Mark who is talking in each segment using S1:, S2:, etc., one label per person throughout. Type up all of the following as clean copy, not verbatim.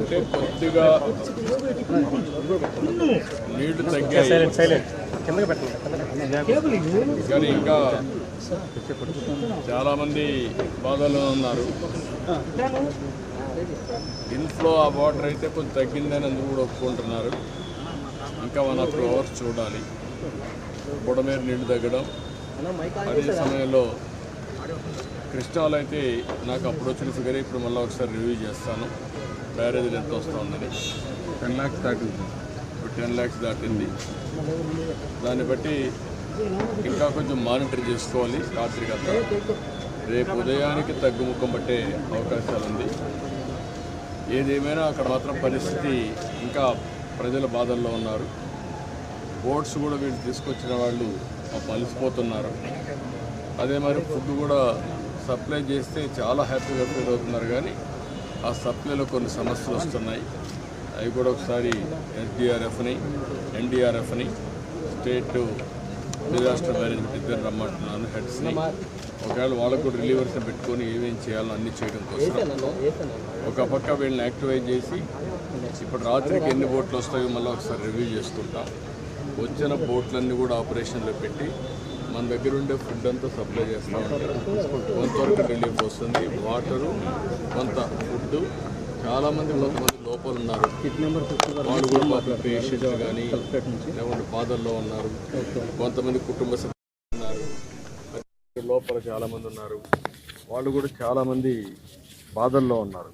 S1: అంటే కొద్దిగా నీళ్లు తగ్గాయి కానీ ఇంకా చాలామంది బాధలో ఉన్నారు. ఇన్ఫ్లో ఆ వాటర్ అయితే కొంచెం తగ్గిందని అందరూ కూడా ఒప్పుకుంటున్నారు. ఇంకా 1 or 2 hours చూడాలి బుడమేరు నీళ్లు తగ్గడం. అదే సమయంలో కృష్ణాలో అయితే నాకు అప్పుడు వచ్చిన ఫిగర్ ఇప్పుడు మళ్ళీ ఒకసారి రివ్యూ చేస్తాను. బ్యారేజ్ ఎంత వస్తుందని 10 lakhs దాటింది. ఇప్పుడు 10 lakhs దాటింది. దాన్ని బట్టి ఇంకా కొంచెం మానిటర్ చేసుకోవాలి. రాత్రికి అంతా రేపు ఉదయానికి తగ్గుముఖం పట్టే అవకాశాలు ఉంది. ఏదేమైనా అక్కడ మాత్రం పరిస్థితి ఇంకా ప్రజల బాధల్లో ఉన్నారు. బోట్స్ కూడా వీళ్ళు తీసుకొచ్చిన వాళ్ళు అలసిపోతున్నారు. అదే మరి ఫుడ్ కూడా సప్లై చేస్తే చాలా హ్యాపీగా ఫీల్ అవుతున్నారు. కానీ ఆ సప్లైలో కొన్ని సమస్యలు వస్తున్నాయి. అవి కూడా ఒకసారి SDRFని NDRFని స్టేట్ డిజాస్టర్ మేనేజ్మెంట్ ఇద్దరు రమ్మంటున్నాను హెడ్స్ని. ఒకవేళ వాళ్ళకు కూడా రిలీవర్స్ని పెట్టుకొని ఏమేమి చేయాలో అన్నీ చేయడం కోసం ఒక పక్క వీళ్ళని యాక్టివేట్ చేసి ఇప్పుడు రాత్రికి ఎన్ని బోట్లు వస్తాయో మళ్ళీ ఒకసారి రివ్యూ చేసుకుంటాం. వచ్చిన బోట్లన్నీ కూడా ఆపరేషన్లో పెట్టి మన దగ్గర ఉండే ఫుడ్ అంతా సప్లై చేస్తూ ఉంటారు. కొంతవరకు రిలీఫ్ వస్తుంది. వాటరు కొంత ఫుడ్. చాలామంది కొంతమంది లోపల ఉన్నారు. వాళ్ళు కూడా పాపం పేషెంట్లు కానీ లేకుంటే బాధల్లో ఉన్నారు. కొంతమంది కుటుంబ సభ్యులు ఉన్నారు. లోపల చాలామంది ఉన్నారు. వాళ్ళు కూడా చాలామంది బాధల్లో ఉన్నారు.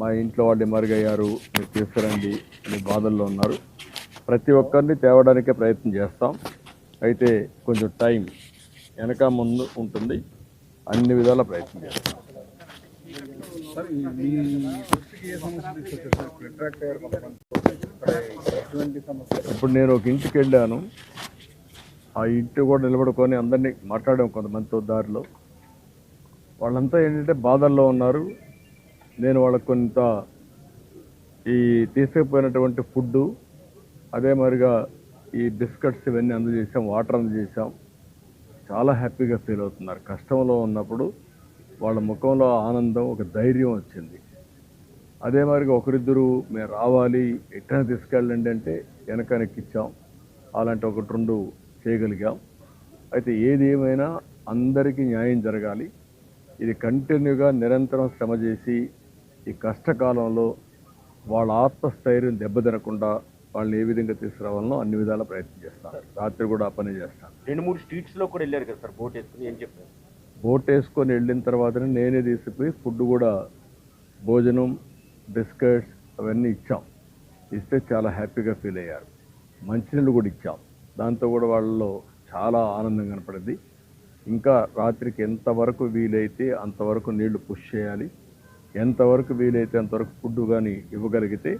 S1: మా ఇంట్లో వాళ్ళు మరుగయ్యారు, మీరు తీసుకురండి అని బాధల్లో ఉన్నారు. ప్రతి ఒక్కరిని తేవడానికే ప్రయత్నం చేస్తాం. అయితే కొంచెం టైం వెనక ముందు ఉంటుంది. అన్ని విధాల ప్రయత్నం చేస్తాం. ఇప్పుడు నేను ఒక ఇంటికి వెళ్ళాను. ఆ ఇంటి కూడా నిలబడుకొని అందరినీ మాట్లాడాం కొంతమందితో దారిలో. వాళ్ళంతా ఏంటంటే బాధల్లో ఉన్నారు. నేను వాళ్ళకు కొంత ఈ తీసుకుపోయినటువంటి ఫుడ్డు అదే మరిగా ఈ బిస్కెట్స్ ఇవన్నీ అందజేసాం, వాటర్ అందజేసాం. చాలా హ్యాపీగా ఫీల్ అవుతున్నారు. కష్టంలో ఉన్నప్పుడు వాళ్ళ ముఖంలో ఆనందం, ఒక ధైర్యం వచ్చింది. అదే మరిగా ఒకరిద్దరు మేము రావాలి ఎట్టైనా తీసుకెళ్ళండి అంటే వెనకనెక్కిచ్చాం. అలాంటి 1-2 చేయగలిగాం. అయితే ఏది ఏమైనా అందరికీ న్యాయం జరగాలి. ఇది కంటిన్యూగా నిరంతరం శ్రమ చేసి ఈ కష్టకాలంలో వాళ్ళ ఆత్మస్థైర్యం దెబ్బతినకుండా వాళ్ళని ఏ విధంగా తీసుకురావాలనో అన్ని విధాల ప్రయత్నం చేస్తాను. రాత్రి కూడా ఆ పని చేస్తాను.
S2: 2-3 స్ట్రీట్స్లో కూడా వెళ్ళారు కదా సార్ బోట్ వేసుకుని. ఏం చెప్పారు?
S1: బోట్ వేసుకొని వెళ్ళిన తర్వాతనే నేనే తీసుకుపోయి ఫుడ్ కూడా భోజనం, బిస్కెట్స్ అవన్నీ ఇచ్చాం. ఇస్తే చాలా హ్యాపీగా ఫీల్ అయ్యారు. మంచినీళ్ళు కూడా ఇచ్చాం. దాంతో కూడా వాళ్ళలో చాలా ఆనందం కనపడింది. ఇంకా రాత్రికి ఎంతవరకు వీలైతే అంతవరకు నీళ్లు పుష్ చేయాలి. ఎంతవరకు వీలైతే అంతవరకు ఫుడ్ కానీ ఇవ్వగలిగితే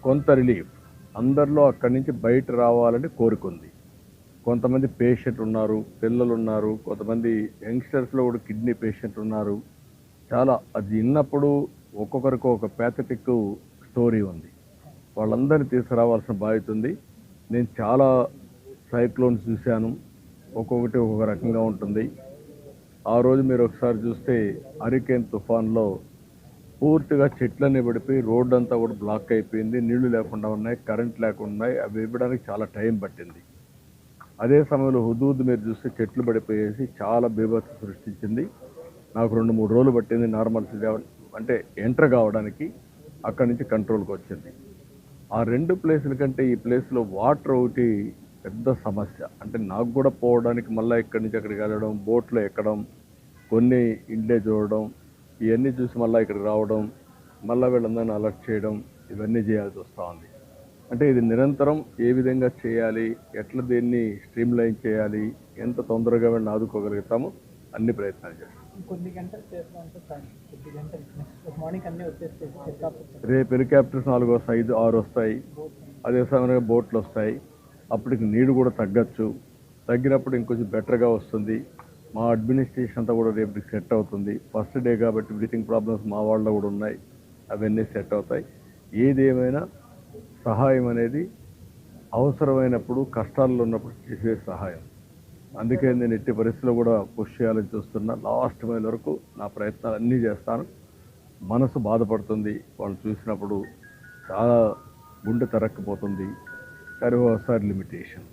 S1: కొంత రిలీఫ్. అందరిలో అక్కడి నుంచి బయట రావాలని కోరుకుంది. కొంతమంది పేషెంట్ ఉన్నారు, పిల్లలు ఉన్నారు, కొంతమంది యంగ్స్టర్స్లో కూడా కిడ్నీ పేషెంట్ ఉన్నారు. చాలా అది విన్నప్పుడు ఒక్కొక్కరికి ఒక ప్యాథటిక్ స్టోరీ ఉంది. వాళ్ళందరినీ తీసుకురావాల్సిన బాధ్యత ఉంది. నేను చాలా సైక్లోన్స్ చూశాను. ఒక్కొక్కటి ఒక్కొక్క రకంగా ఉంటుంది. ఆ రోజు మీరు ఒకసారి చూస్తే హరికేన్ తుఫాన్లో పూర్తిగా చెట్లన్నీ పడిపోయి రోడ్డు అంతా కూడా బ్లాక్ అయిపోయింది. నీళ్లు లేకుండా ఉన్నాయి, కరెంట్ లేకుండా ఉన్నాయి. అవి ఇవ్వడానికి చాలా టైం పట్టింది. అదే సమయంలో హుదూద్ మీరు చూస్తే చెట్లు పడిపోయేసి చాలా బీభత్స సృష్టించింది. నాకు 2-3 రోజులు పట్టింది నార్మల్ అంటే ఎంటర్ కావడానికి. అక్కడి నుంచి కంట్రోల్కి వచ్చింది. ఆ 2 ప్లేసుల కంటే ఈ ప్లేస్లో వాటర్ ఒకటి పెద్ద సమస్య. అంటే నాకు కూడా పోవడానికి మళ్ళీ ఇక్కడి నుంచి అక్కడికి వెళ్ళడం, బోట్లో ఎక్కడం, కొన్ని ఇండ్లే చూడడం, ఇవన్నీ చూసి మళ్ళీ ఇక్కడికి రావడం, మళ్ళీ వీళ్ళందరినీ అలర్ట్ చేయడం, ఇవన్నీ చేయాల్సి వస్తూ ఉంది. అంటే ఇది నిరంతరం ఏ విధంగా చేయాలి, ఎట్లా దీన్ని స్ట్రీమ్లైన్ చేయాలి, ఎంత తొందరగా వీళ్ళని ఆదుకోగలుగుతామో అన్ని ప్రయత్నాలు చేస్తాం. రేపు హెలికాప్టర్స్ 4 వస్తాయి, 5-6 వస్తాయి. అదే సమయంలో బోట్లు వస్తాయి. అప్పటికి నీరు కూడా తగ్గచ్చు. తగ్గినప్పుడు ఇంకొంచెం బెటర్గా వస్తుంది. మా అడ్మినిస్ట్రేషన్ అంతా కూడా రేపటికి సెట్ అవుతుంది. ఫస్ట్ డే కాబట్టి బ్రీతింగ్ ప్రాబ్లమ్స్ మా వాళ్ళలో కూడా ఉన్నాయి. అవన్నీ సెట్ అవుతాయి. ఏదేమైనా సహాయం అనేది అవసరమైనప్పుడు, కష్టాల్లో ఉన్నప్పుడు చేసే సహాయం. అందుకే నేను ఎట్టి పరిస్థితుల్లో కూడా పుష్ చేయాలని చూస్తున్నా. లాస్ట్ మైల్ వరకు నా ప్రయత్నాలు అన్నీ చేస్తాను. మనసు బాధపడుతుంది వాళ్ళు చూసినప్పుడు.
S3: చాలా గుండె తరక్కపోతుంది. కానీ ఒకసారి లిమిటేషన్